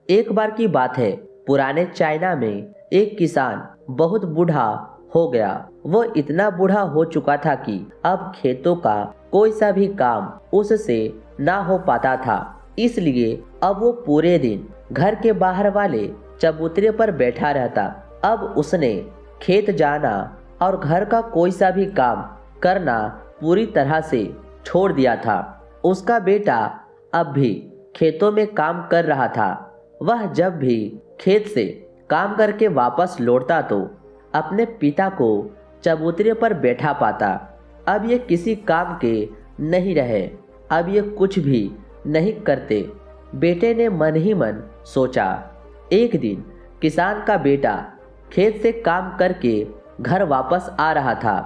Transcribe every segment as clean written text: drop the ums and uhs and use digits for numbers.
एक बार की बात है, पुराने चाइना में एक किसान बहुत बूढ़ा हो गया। वो इतना बूढ़ा हो चुका था कि अब खेतों का कोई सा भी काम उससे ना हो पाता था। इसलिए अब वो पूरे दिन घर के बाहर वाले चबूतरे पर बैठा रहता। अब उसने खेत जाना और घर का कोई सा भी काम करना पूरी तरह से छोड़ दिया था। उसका बेटा अब भी खेतों में काम कर रहा था। वह जब भी खेत से काम करके वापस लौटता तो अपने पिता को चबूतरे पर बैठा पाता। अब ये किसी काम के नहीं रहे, अब ये कुछ भी नहीं करते। बेटे ने मन ही मन सोचा। एक दिन किसान का बेटा खेत से काम करके घर वापस आ रहा था।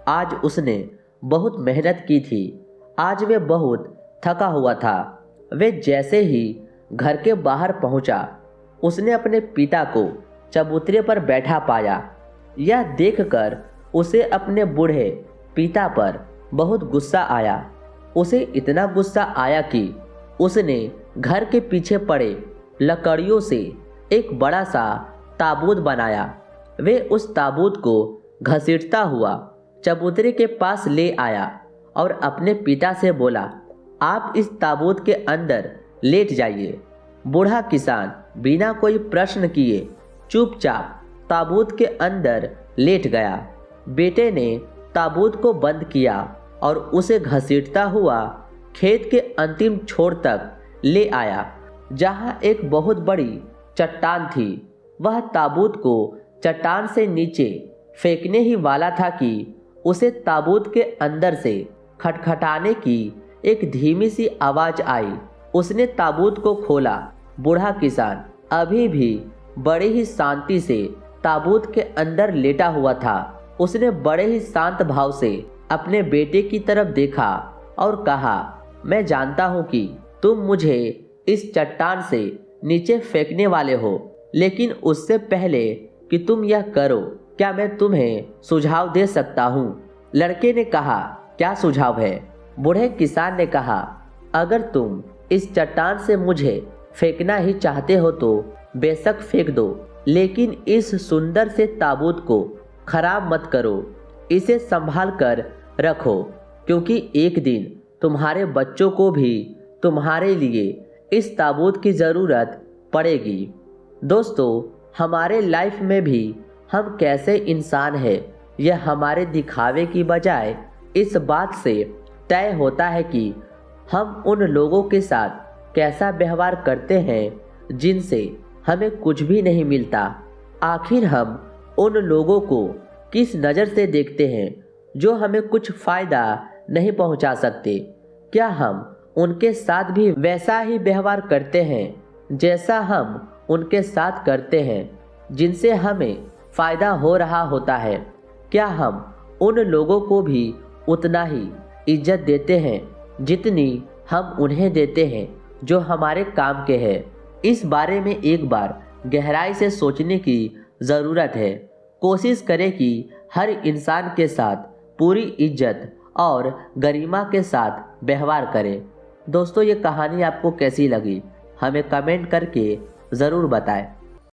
आज उसने बहुत मेहनत की थी। आज वे बहुत थका हुआ था। वे जैसे ही घर के बाहर पहुंचा, उसने अपने पिता को चबूतरे पर बैठा पाया। यह देखकर उसे अपने बूढ़े पिता पर बहुत गुस्सा आया। उसे इतना गुस्सा आया कि उसने घर के पीछे पड़े लकड़ियों से एक बड़ा सा ताबूत बनाया। वे उस ताबूत को घसीटता हुआ चबूतरे के पास ले आया और अपने पिता से बोला, आप इस ताबूत के अंदर लेट जाइए। बूढ़ा किसान बिना कोई प्रश्न किए चुपचाप ताबूत के अंदर लेट गया। बेटे ने ताबूत को बंद किया और उसे घसीटता हुआ खेत के अंतिम छोर तक ले आया, जहां एक बहुत बड़ी चट्टान थी। वह ताबूत को चट्टान से नीचे फेंकने ही वाला था कि उसे ताबूत के अंदर से खटखटाने की एक धीमी सी आवाज आई। उसने ताबूत को खोला। बूढ़ा किसान अभी भी बड़े ही शांति से ताबूत के अंदर लेटा हुआ था। उसने बड़े ही शांत भाव से अपने बेटे की तरफ देखा और कहा, मैं जानता हूं कि तुम मुझे इस चट्टान से नीचे फेंकने वाले हो, लेकिन उससे पहले कि तुम यह करो, क्या मैं तुम्हें सुझाव दे सकता हूँ? लड़के ने कहा, क्या सुझाव है? बूढ़े किसान ने कहा, अगर तुम इस चट्टान से मुझे फेंकना ही चाहते हो तो बेशक फेंक दो, लेकिन इस सुंदर से ताबूत को खराब मत करो। इसे संभाल कर रखो, क्योंकि एक दिन तुम्हारे बच्चों को भी तुम्हारे लिए इस ताबूत की ज़रूरत पड़ेगी। दोस्तों, हमारे लाइफ में भी हम कैसे इंसान हैं, यह हमारे दिखावे की बजाय इस बात से तय होता है कि हम उन लोगों के साथ कैसा व्यवहार करते हैं जिनसे हमें कुछ भी नहीं मिलता। आखिर हम उन लोगों को किस नज़र से देखते हैं जो हमें कुछ फ़ायदा नहीं पहुंचा सकते? क्या हम उनके साथ भी वैसा ही व्यवहार करते हैं जैसा हम उनके साथ करते हैं जिनसे हमें फ़ायदा हो रहा होता है? क्या हम उन लोगों को भी उतना ही इज्जत देते हैं जितनी हम उन्हें देते हैं जो हमारे काम के हैं? इस बारे में एक बार गहराई से सोचने की ज़रूरत है। कोशिश करें कि हर इंसान के साथ पूरी इज्जत और गरिमा के साथ व्यवहार करें। दोस्तों, ये कहानी आपको कैसी लगी हमें कमेंट करके ज़रूर बताएं।